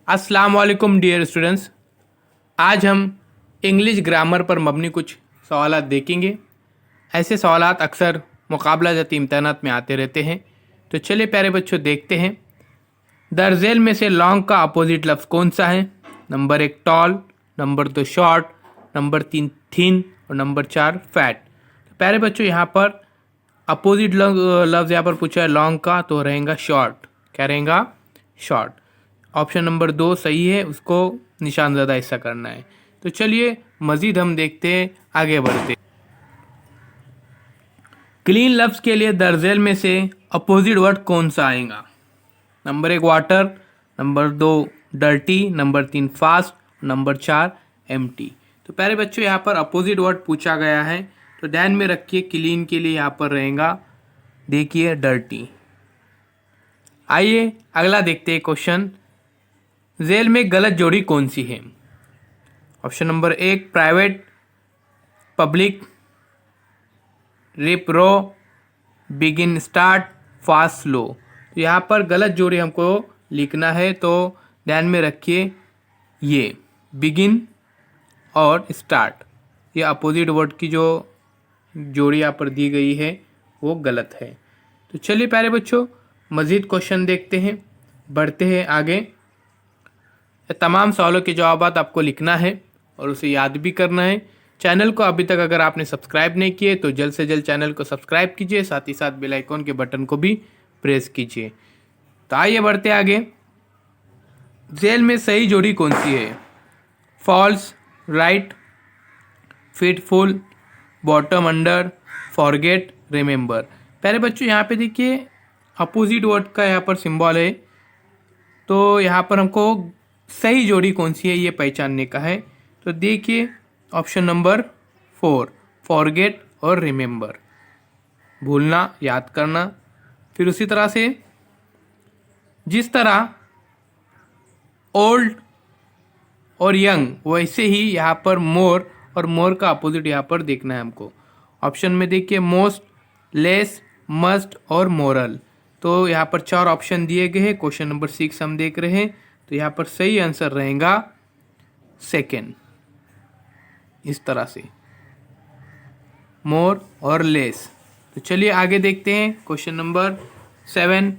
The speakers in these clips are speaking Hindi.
अस्सलाम वालेकुम डियर स्टूडेंट्स। आज हम इंग्लिश ग्रामर पर मबनी कुछ सवालात देखेंगे। ऐसे सवालात अक्सर मुकाबला जाती इम्तहानात में आते रहते हैं। तो चलिए प्यारे बच्चों देखते हैं। दरजेल में से लॉन्ग का अपोजिट लफ्ज़ कौन सा है? Number 1 tall, number 2 short, number 3 thin और नंबर 4 फैट। तो प्यारे बच्चों यहाँ पर अपोजिट लफ्ज़ यहाँ पर पूछा है लॉन्ग का, तो रहेगा शॉर्ट। क्या रहेगा? शॉर्ट। ऑप्शन नंबर 2 सही है, उसको निशान ज़्यादा हिस्सा करना है। तो चलिए मज़ीद हम देखते हैं, आगे बढ़ते। क्लीन लफ्ज़ के लिए दरजेल में से अपोजिट वर्ड कौन सा आएगा? Number 1 water, number 2 dirty, number 3 fast, number 4 empty. तो प्यारे बच्चों यहाँ पर अपोजिट वर्ड पूछा गया है, तो ध्यान में रखिए क्लीन के लिए यहाँ पर रहेगा, देखिए डर्टी। आइए अगला देखते हैं क्वेश्चन। जेल में गलत जोड़ी कौन सी है? Option number 1 private, public, rip row, begin start, fast slow. तो यहाँ पर गलत जोड़ी हमको लिखना है, तो ध्यान में रखिए ये बिगिन और स्टार्ट, ये अपोजिट वर्ड की जो जोड़ी यहाँ पर दी गई है वो गलत है। तो चलिए प्यारे बच्चों मज़ीद क्वेश्चन देखते हैं, बढ़ते हैं आगे। तमाम सवालों के जवाब आपको लिखना है और उसे याद भी करना है। चैनल को अभी तक अगर आपने सब्सक्राइब नहीं किए तो जल्द से जल्द चैनल को सब्सक्राइब कीजिए, साथ ही साथ बेल आइकॉन के बटन को भी प्रेस कीजिए। तो आइए बढ़ते आगे। जेल में सही जोड़ी कौन सी है? False, right, fitful, bottom under, forget, remember. प्यारे बच्चों यहाँ पे देखिए अपोजिट वर्ड का यहाँ पर सिंबल है, तो यहाँ पर हमको सही जोड़ी कौन सी है ये पहचानने का है। तो देखिए ऑप्शन नंबर 4 फॉरगेट और रिमेंबर, भूलना, याद करना। फिर उसी तरह से जिस तरह ओल्ड और यंग, वैसे ही यहाँ पर मोर, और मोर का अपोजिट यहाँ पर देखना है हमको। ऑप्शन में देखिए मोस्ट, लेस, मस्ट और मोरल। तो यहाँ पर 4 ऑप्शन दिए गए हैं। क्वेश्चन नंबर 6 हम देख रहे हैं, तो यहाँ पर सही आंसर रहेगा सेकेंड। इस तरह से मोर और लेस। तो चलिए आगे देखते हैं क्वेश्चन नंबर 7।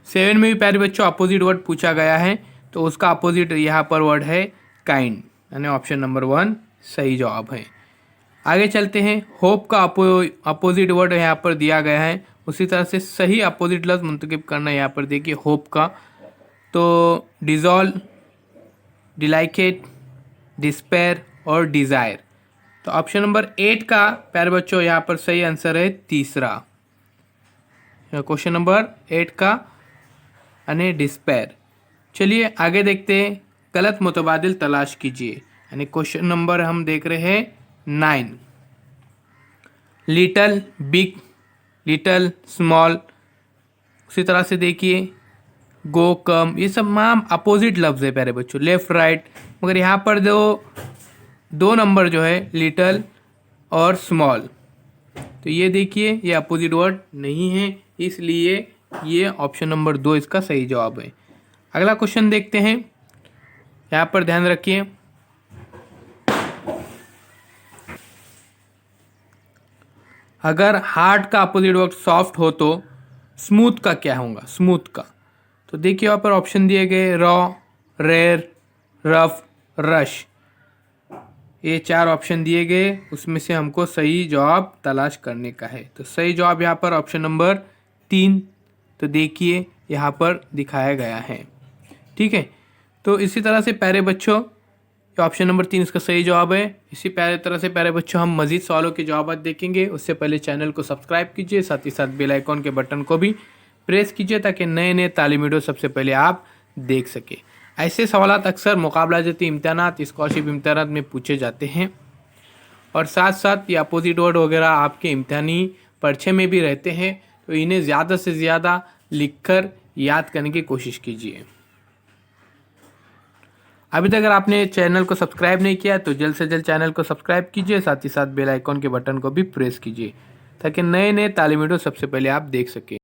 सेवन में भी प्यारे बच्चों अपोजिट वर्ड पूछा गया है, तो उसका अपोजिट यहाँ पर वर्ड है काइंड, यानी ऑप्शन नंबर 1 सही जवाब है। आगे चलते हैं। होप का अपोजिट वर्ड यहाँ पर दिया गया है, उसी तरह से सही अपोजिट लफ्ज़ मुंतखब करना है। यहाँ पर देखिए होप का, तो डिज़ॉल्व, डिलाइकेट, डिस्पेयर और डिज़ायर। तो ऑप्शन नंबर 8 का प्यारे बच्चों यहाँ पर सही आंसर है तीसरा। क्वेश्चन नंबर 8 का यानी डिस्पेयर। चलिए आगे देखते हैं। गलत मुतबादिल तलाश कीजिए, यानी क्वेश्चन नंबर हम देख रहे हैं 9। Little, big, little, small. उसी तरह से देखिए गो, कम, ये सब तमाम अपोजिट लफ्ज़ है प्यारे बच्चों, लेफ़्ट, राइट। मगर यहाँ पर जो 2 नंबर जो है लिटल और स्मॉल, तो ये देखिए ये अपोजिट वर्ड नहीं है, इसलिए ये ऑप्शन नंबर 2 इसका सही जवाब है। अगला क्वेश्चन देखते हैं, यहाँ पर ध्यान रखिए। अगर हार्ड का अपोजिट वर्ड सॉफ्ट हो तो स्मूथ का क्या होगा? स्मूथ का, तो देखिए यहाँ पर ऑप्शन दिए गए रॉ, रेयर, रफ, रश। ये 4 ऑप्शन दिए गए, उसमें से हमको सही जवाब तलाश करने का है। तो सही जवाब यहाँ पर ऑप्शन नंबर 3, तो देखिए यहाँ पर दिखाया गया है। ठीक है, तो इसी तरह से प्यारे बच्चों ऑप्शन नंबर 3 इसका सही जवाब है। इसी प्यारे तरह से प्यारे बच्चों हम मज़ीद सवालों के जवाब देखेंगे, उससे पहले चैनल को सब्सक्राइब कीजिए, साथ ही साथ बेल आइकॉन के बटन को भी प्रेस कीजिए ताकि नए नए तालीमी वीडियो सबसे पहले आप देख सके। ऐसे सवालात अक्सर मुकाबला जाती इम्तहानात, स्कॉलरशिप इम्तहानात में पूछे जाते हैं, और साथ साथ ये अपोजिट वर्ड वगैरह आपके इम्तहानी पर्चे में भी रहते हैं, तो इन्हें ज़्यादा से ज़्यादा लिखकर याद करने की कोशिश कीजिए। अभी तक अगर आपने चैनल को सब्सक्राइब नहीं किया तो जल्द से जल्द चैनल को सब्सक्राइब कीजिए, साथ ही साथ बेल आइकॉन के बटन को भी प्रेस कीजिए ताकि नए नए तालीम वीडियो सबसे पहले आप देख सकें।